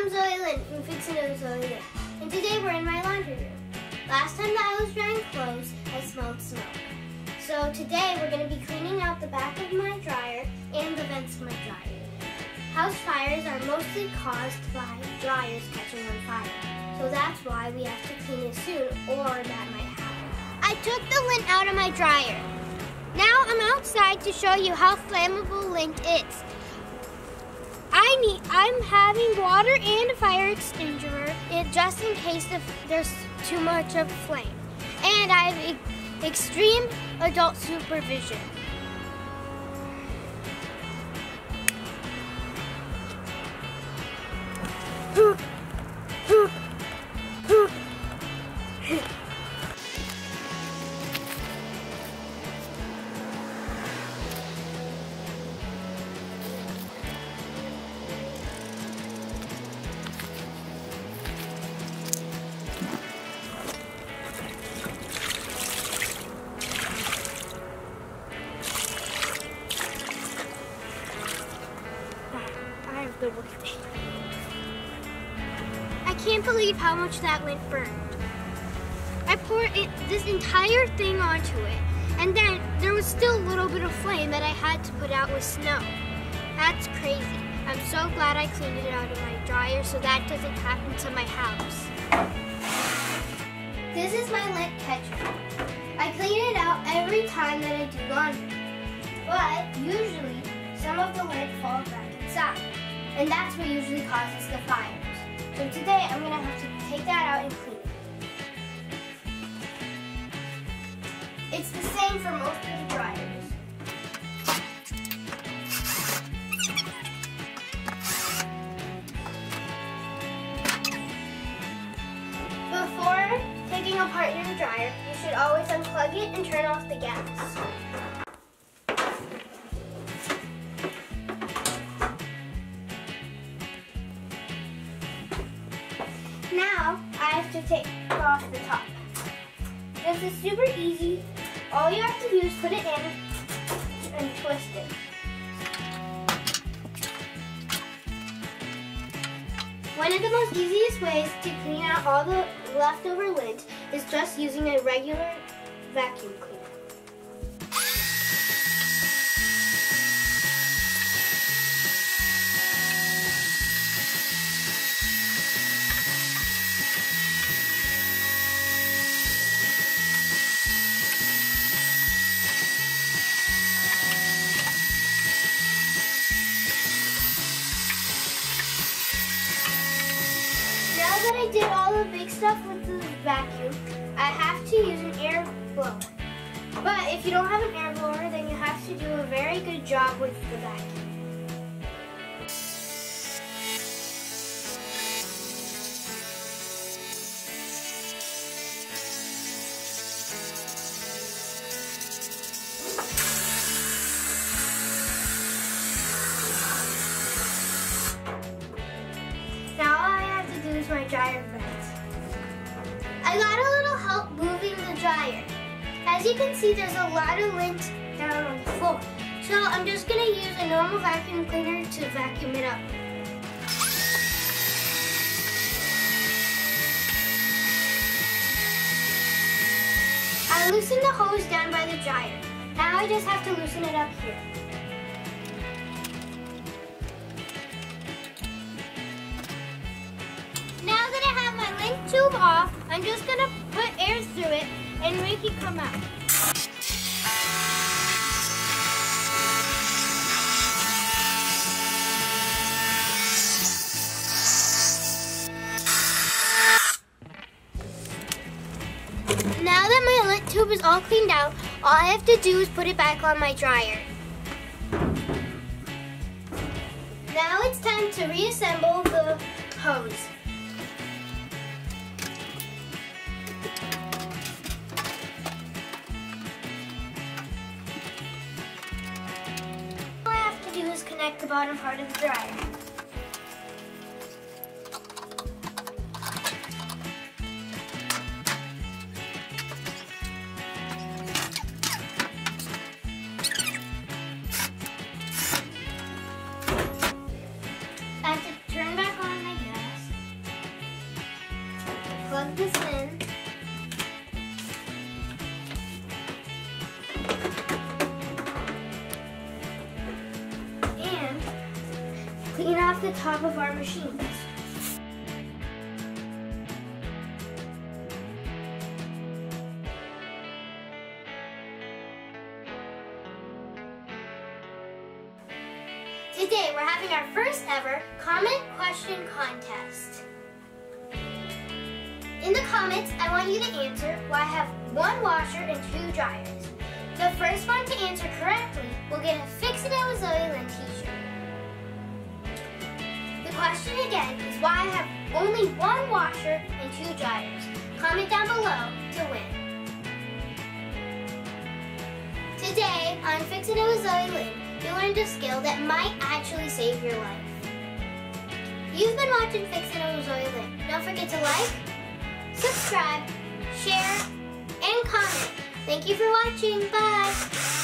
I'm Zoe Lyn from Fixin with Zoe Lyn, and today we're in my laundry room. Last time that I was drying clothes, I smelled smoke. So today we're going to be cleaning out the back of my dryer and the vents of my dryer. House fires are mostly caused by dryers catching on fire, so that's why we have to clean it soon, or that might happen. I took the lint out of my dryer. Now I'm outside to show you how flammable lint is. I'm having water and a fire extinguisher just in case there's too much of flame. And I have extreme adult supervision. Good with it. I can't believe how much that lint burned. I poured this entire thing onto it, and then there was still a little bit of flame that I had to put out with snow. That's crazy. I'm so glad I cleaned it out of my dryer so that doesn't happen to my house. This is my lint catcher. I clean it out every time that I do laundry, but usually some of the lint falls back inside. And that's what usually causes the fires. So today I'm gonna have to take that out and clean it. It's the same for most of the dryers. Before taking apart your dryer, you should always unplug it and turn off the gas. Now, I have to take off the top. This is super easy. All you have to do is put it in and twist it. One of the most easiest ways to clean out all the leftover lint is just using a regular vacuum cleaner. Now that I did all the big stuff with the vacuum, I have to use an air blower. But if you don't have an air blower, then you have to do a very good job with the vacuum. My dryer vents. I got a little help moving the dryer. As you can see, there's a lot of lint down on the floor. So I'm just going to use a normal vacuum cleaner to vacuum it up. I loosened the hose down by the dryer. Now I just have to loosen it up here. Tube off, I'm just going to put air through it and make it come out. Now that my lint tube is all cleaned out, all I have to do is put it back on my dryer. Now it's time to reassemble the hose. Connect the bottom part of the dryer. I have to turn back on my gas. top of our machines. Today we're having our first ever comment question contest. In the comments, I want you to answer why I have 1 washer and 2 dryers. The first one to answer correctly will get a Fixin with Zoe Lyn t-shirt. The question again is why I have only 1 washer and 2 dryers. Comment down below to win. Today on Fixin with Zoe Lyn, you learned a skill that might actually save your life. You've been watching Fixin with Zoe Lyn. Don't forget to like, subscribe, share, and comment. Thank you for watching. Bye.